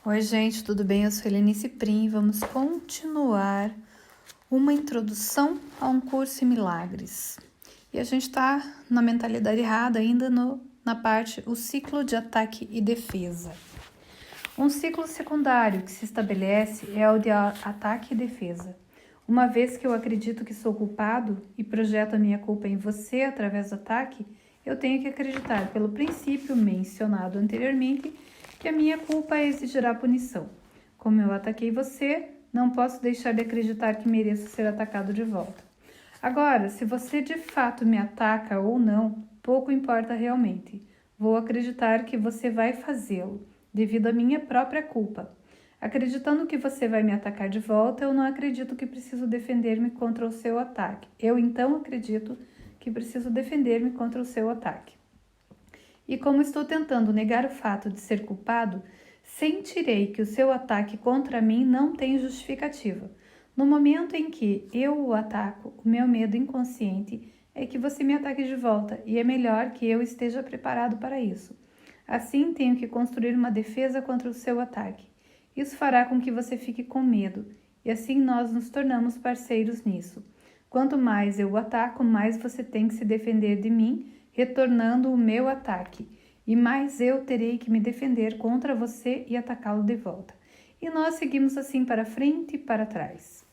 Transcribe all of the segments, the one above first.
Oi, gente, tudo bem? Eu sou Helenice Prim e vamos continuar uma introdução a um curso em milagres. E a gente está na mentalidade errada ainda na parte, o ciclo de ataque e defesa. Um ciclo secundário que se estabelece é o de ataque e defesa. Uma vez que eu acredito que sou culpado e projeto a minha culpa em você através do ataque, eu tenho que acreditar, pelo princípio mencionado anteriormente, que a minha culpa exigirá punição. Como eu ataquei você, não posso deixar de acreditar que mereço ser atacado de volta. Agora, se você de fato me ataca ou não, pouco importa realmente. Vou acreditar que você vai fazê-lo, devido à minha própria culpa. Acreditando que você vai me atacar de volta, eu não acredito que preciso defender-me contra o seu ataque. Eu então acredito que preciso defender-me contra o seu ataque. E como estou tentando negar o fato de ser culpado, sentirei que o seu ataque contra mim não tem justificativa. No momento em que eu o ataco, o meu medo inconsciente é que você me ataque de volta e é melhor que eu esteja preparado para isso. Assim, tenho que construir uma defesa contra o seu ataque. Isso fará com que você fique com medo, e assim nós nos tornamos parceiros nisso. Quanto mais eu o ataco, mais você tem que se defender de mim, retornando o meu ataque, e mais eu terei que me defender contra você e atacá-lo de volta. E nós seguimos assim para frente e para trás.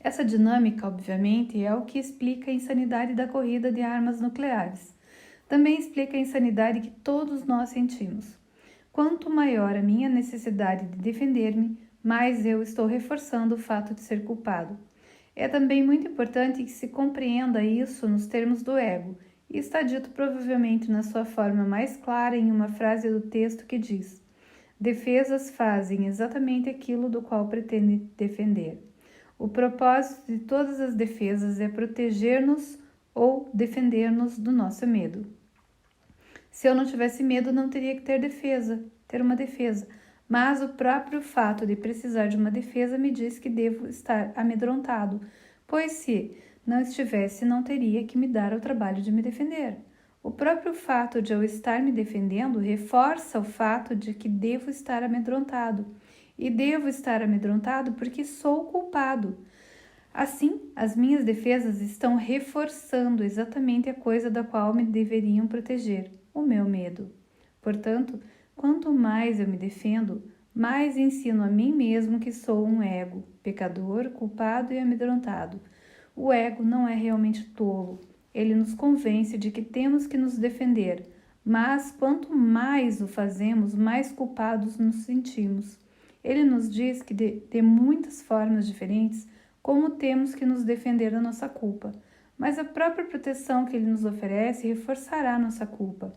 Essa dinâmica, obviamente, é o que explica a insanidade da corrida de armas nucleares. Também explica a insanidade que todos nós sentimos. Quanto maior a minha necessidade de defender-me, mais eu estou reforçando o fato de ser culpado. É também muito importante que se compreenda isso nos termos do ego, e está dito provavelmente na sua forma mais clara em uma frase do texto que diz: defesas fazem exatamente aquilo do qual pretendem defender. O propósito de todas as defesas é proteger-nos ou defender-nos do nosso medo. Se eu não tivesse medo, não teria que ter uma defesa. Mas o próprio fato de precisar de uma defesa me diz que devo estar amedrontado, pois se não estivesse, não teria que me dar o trabalho de me defender. O próprio fato de eu estar me defendendo reforça o fato de que devo estar amedrontado. E devo estar amedrontado porque sou culpado. Assim, as minhas defesas estão reforçando exatamente a coisa da qual me deveriam proteger, o meu medo. Portanto, quanto mais eu me defendo, mais ensino a mim mesmo que sou um ego, pecador, culpado e amedrontado. O ego não é realmente tolo. Ele nos convence de que temos que nos defender, mas quanto mais o fazemos, mais culpados nos sentimos. Ele nos diz que de muitas formas diferentes, como temos que nos defender da nossa culpa, mas a própria proteção que ele nos oferece reforçará nossa culpa.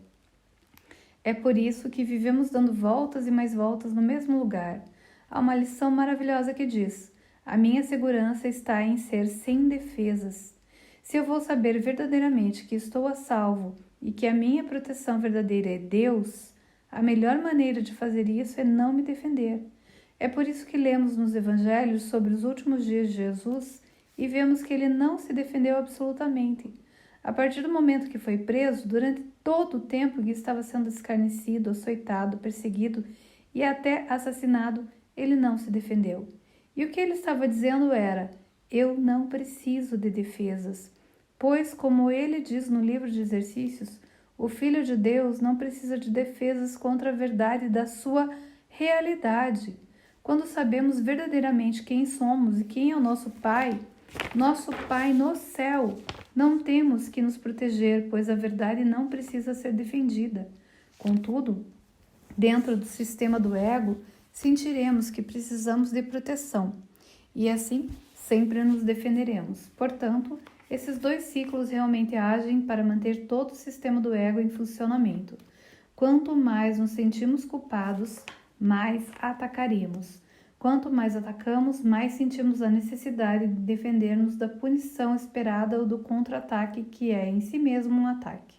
É por isso que vivemos dando voltas e mais voltas no mesmo lugar. Há uma lição maravilhosa que diz: a minha segurança está em ser sem defesas. Se eu vou saber verdadeiramente que estou a salvo e que a minha proteção verdadeira é Deus, a melhor maneira de fazer isso é não me defender. É por isso que lemos nos evangelhos sobre os últimos dias de Jesus e vemos que ele não se defendeu absolutamente. A partir do momento que foi preso, durante todo o tempo que estava sendo escarnecido, açoitado, perseguido e até assassinado, ele não se defendeu. E o que ele estava dizendo era: eu não preciso de defesas, pois, como ele diz no livro de exercícios, o Filho de Deus não precisa de defesas contra a verdade da sua realidade. Quando sabemos verdadeiramente quem somos e quem é o nosso Pai no céu, não temos que nos proteger, pois a verdade não precisa ser defendida. Contudo, dentro do sistema do ego, sentiremos que precisamos de proteção e assim sempre nos defenderemos. Portanto, esses dois ciclos realmente agem para manter todo o sistema do ego em funcionamento. Quanto mais nos sentimos culpados, mais atacaremos. Quanto mais atacamos, mais sentimos a necessidade de defender-nos da punição esperada ou do contra-ataque, que é em si mesmo um ataque.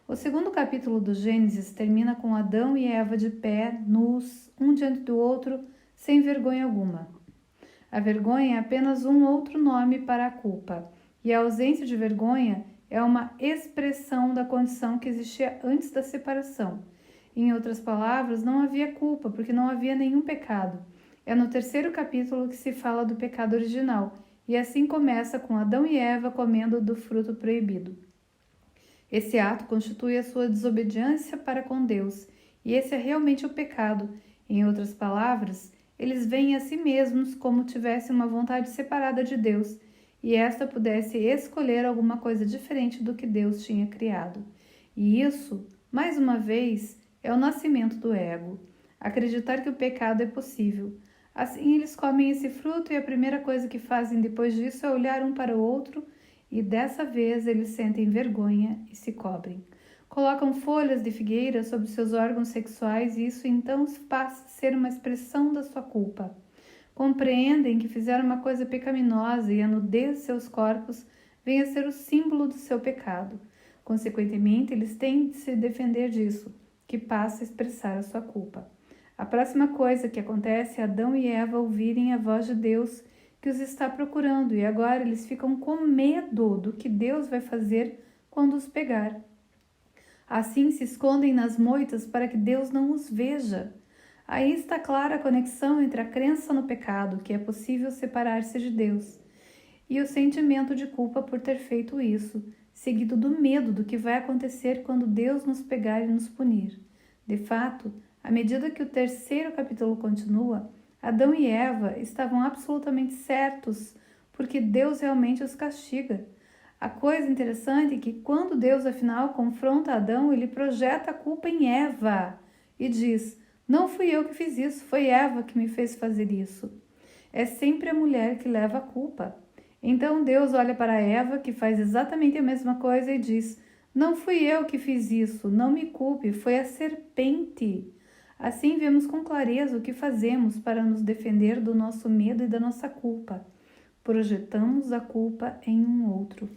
O segundo capítulo do Gênesis termina com Adão e Eva de pé, nus, um diante do outro, sem vergonha alguma. A vergonha é apenas um outro nome para a culpa, e a ausência de vergonha é uma expressão da condição que existia antes da separação. Em outras palavras, não havia culpa, porque não havia nenhum pecado. É no 3º capítulo que se fala do pecado original, e assim começa com Adão e Eva comendo do fruto proibido. Esse ato constitui a sua desobediência para com Deus, e esse é realmente o pecado. Em outras palavras, eles veem a si mesmos como tivessem uma vontade separada de Deus, e esta pudesse escolher alguma coisa diferente do que Deus tinha criado. E isso, mais uma vez, é o nascimento do ego. Acreditar que o pecado é possível. Assim, eles comem esse fruto e a primeira coisa que fazem depois disso é olhar um para o outro e dessa vez eles sentem vergonha e se cobrem. Colocam folhas de figueira sobre seus órgãos sexuais e isso então passa a ser uma expressão da sua culpa. Compreendem que fizeram uma coisa pecaminosa e a nudez de seus corpos vem a ser o símbolo do seu pecado. Consequentemente, eles têm de se defender disso, que passa a expressar a sua culpa. A próxima coisa que acontece é Adão e Eva ouvirem a voz de Deus que os está procurando e agora eles ficam com medo do que Deus vai fazer quando os pegar. Assim se escondem nas moitas para que Deus não os veja. Aí está clara a conexão entre a crença no pecado, que é possível separar-se de Deus, e o sentimento de culpa por ter feito isso, seguido do medo do que vai acontecer quando Deus nos pegar e nos punir. De fato, à medida que o 3º capítulo continua, Adão e Eva estavam absolutamente certos, porque Deus realmente os castiga. A coisa interessante é que quando Deus afinal confronta Adão, ele projeta a culpa em Eva e diz: não fui eu que fiz isso, foi Eva que me fez fazer isso. É sempre a mulher que leva a culpa. Então Deus olha para Eva, que faz exatamente a mesma coisa, e diz: não fui eu que fiz isso, não me culpe, foi a serpente. Assim vemos com clareza o que fazemos para nos defender do nosso medo e da nossa culpa. Projetamos a culpa em um outro.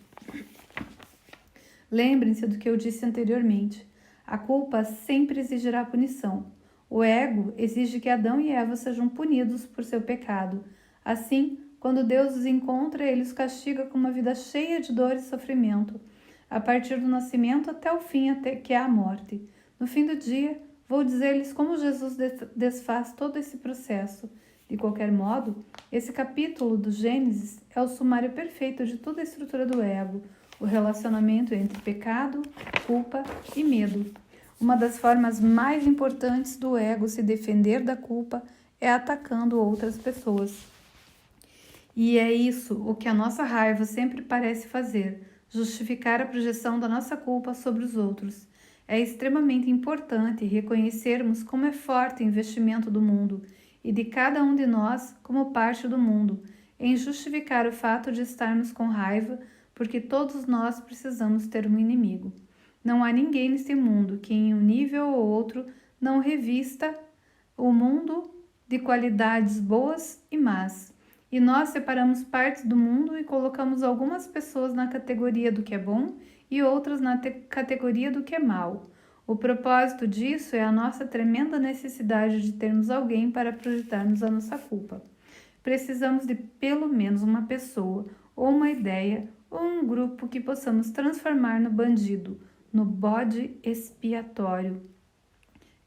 Lembrem-se do que eu disse anteriormente. A culpa sempre exigirá punição. O ego exige que Adão e Eva sejam punidos por seu pecado. Assim, quando Deus os encontra, ele os castiga com uma vida cheia de dor e sofrimento, a partir do nascimento até o fim, até que é a morte. No fim do dia, vou dizer-lhes como Jesus desfaz todo esse processo. De qualquer modo, esse capítulo do Gênesis é o sumário perfeito de toda a estrutura do ego, o relacionamento entre pecado, culpa e medo. Uma das formas mais importantes do ego se defender da culpa é atacando outras pessoas. E é isso o que a nossa raiva sempre parece fazer, justificar a projeção da nossa culpa sobre os outros. É extremamente importante reconhecermos como é forte o investimento do mundo e de cada um de nós como parte do mundo, em justificar o fato de estarmos com raiva, porque todos nós precisamos ter um inimigo. Não há ninguém nesse mundo que, em um nível ou outro, não revista o mundo de qualidades boas e más. E nós separamos partes do mundo e colocamos algumas pessoas na categoria do que é bom e outras na categoria do que é mal. O propósito disso é a nossa tremenda necessidade de termos alguém para projetarmos a nossa culpa. Precisamos de pelo menos uma pessoa, ou uma ideia, ou um grupo que possamos transformar no bandido, no bode expiatório.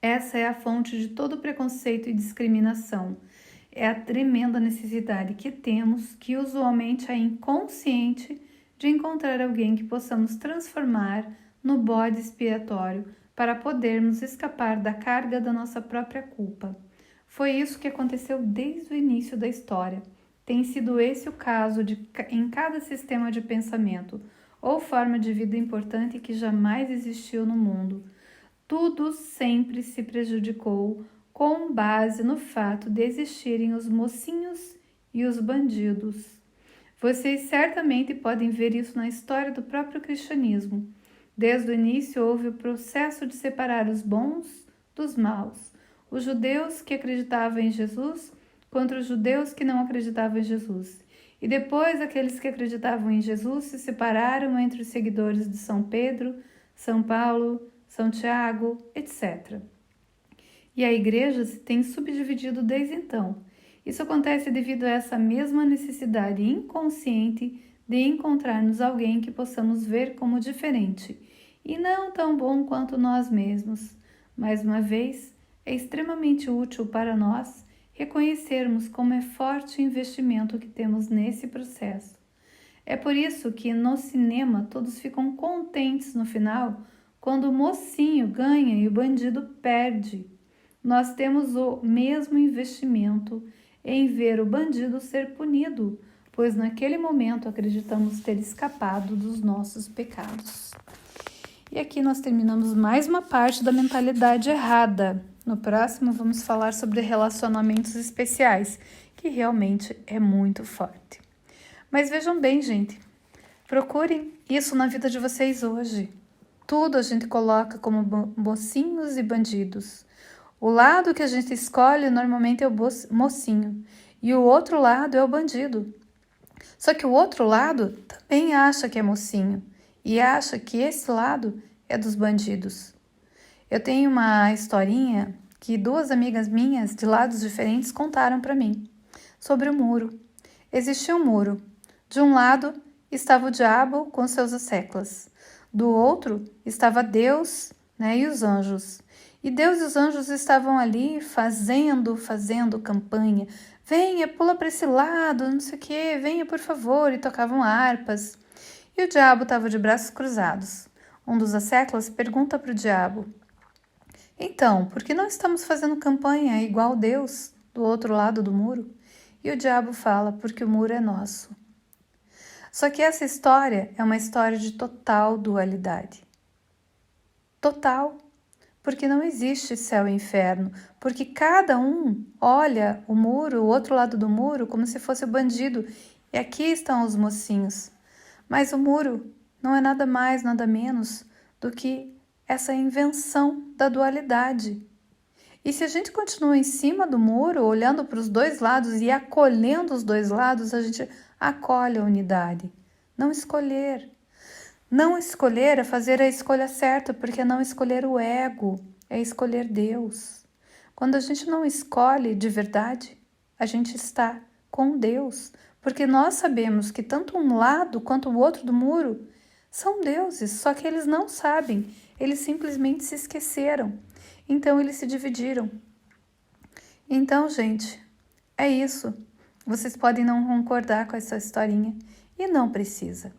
Essa é a fonte de todo preconceito e discriminação. É a tremenda necessidade que temos, que usualmente é inconsciente, de encontrar alguém que possamos transformar no bode expiatório para podermos escapar da carga da nossa própria culpa. Foi isso que aconteceu desde o início da história. Tem sido esse o caso em cada sistema de pensamento ou forma de vida importante que jamais existiu no mundo. Tudo sempre se prejudicou com base no fato de existirem os mocinhos e os bandidos. Vocês certamente podem ver isso na história do próprio cristianismo. Desde o início houve o processo de separar os bons dos maus, os judeus que acreditavam em Jesus contra os judeus que não acreditavam em Jesus. E depois aqueles que acreditavam em Jesus se separaram entre os seguidores de São Pedro, São Paulo, São Tiago, etc. E a igreja se tem subdividido desde então. Isso acontece devido a essa mesma necessidade inconsciente de encontrarmos alguém que possamos ver como diferente e não tão bom quanto nós mesmos. Mais uma vez, é extremamente útil para nós reconhecermos como é forte o investimento que temos nesse processo. É por isso que no cinema todos ficam contentes no final quando o mocinho ganha e o bandido perde. Nós temos o mesmo investimento em ver o bandido ser punido, pois naquele momento acreditamos ter escapado dos nossos pecados. E aqui nós terminamos mais uma parte da mentalidade errada. No próximo vamos falar sobre relacionamentos especiais, que realmente é muito forte. Mas vejam bem, gente, procurem isso na vida de vocês hoje. Tudo a gente coloca como mocinhos e bandidos. O lado que a gente escolhe normalmente é o mocinho e o outro lado é o bandido. Só que o outro lado também acha que é mocinho e acha que esse lado é dos bandidos. Eu tenho uma historinha que duas amigas minhas de lados diferentes contaram para mim sobre o muro. Existia um muro. De um lado estava o diabo com seus asseclas. Do outro estava Deus, e os anjos. E Deus e os anjos estavam ali fazendo campanha. Venha, pula para esse lado, não sei o quê, venha por favor, e tocavam harpas. E o diabo estava de braços cruzados. Um dos asseclas pergunta para o diabo: então, por que não estamos fazendo campanha igual Deus do outro lado do muro? E o diabo fala: porque o muro é nosso. Só que essa história é uma história de total dualidade. Total. Porque não existe céu e inferno, porque cada um olha o muro, o outro lado do muro, como se fosse o bandido, e aqui estão os mocinhos. Mas o muro não é nada mais, nada menos do que essa invenção da dualidade. E se a gente continua em cima do muro, olhando para os dois lados e acolhendo os dois lados, a gente acolhe a unidade. Não escolher. Não escolher é fazer a escolha certa, porque não escolher o ego, é escolher Deus. Quando a gente não escolhe de verdade, a gente está com Deus, porque nós sabemos que tanto um lado quanto o outro do muro são deuses, só que eles não sabem, eles simplesmente se esqueceram, então eles se dividiram. Então, gente, é isso. Vocês podem não concordar com essa historinha e não precisa.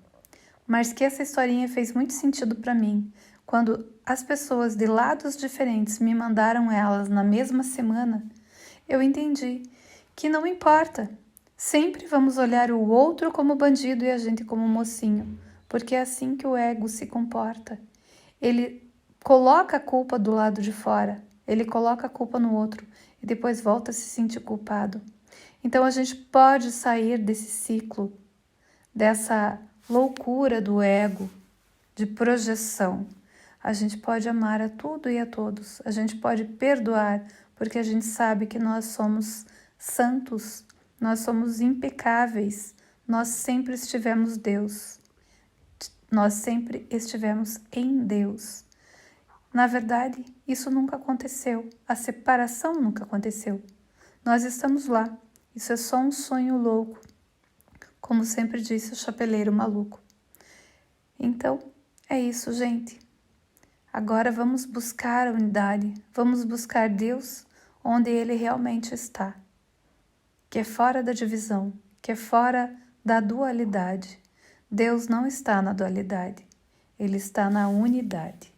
Mas que essa historinha fez muito sentido para mim, quando as pessoas de lados diferentes me mandaram elas na mesma semana, eu entendi que não importa, sempre vamos olhar o outro como bandido e a gente como mocinho, porque é assim que o ego se comporta. Ele coloca a culpa do lado de fora, ele coloca a culpa no outro e depois volta a se sentir culpado. Então a gente pode sair desse ciclo, dessa loucura do ego, de projeção. A gente pode amar a tudo e a todos. A gente pode perdoar, porque a gente sabe que nós somos santos, nós somos impecáveis, nós sempre estivemos Deus. Nós sempre estivemos em Deus. Na verdade, isso nunca aconteceu. A separação nunca aconteceu. Nós estamos lá. Isso é só um sonho louco, como sempre disse o chapeleiro maluco. Então, é isso, gente. Agora vamos buscar a unidade, vamos buscar Deus onde Ele realmente está, que é fora da divisão, que é fora da dualidade. Deus não está na dualidade, Ele está na unidade.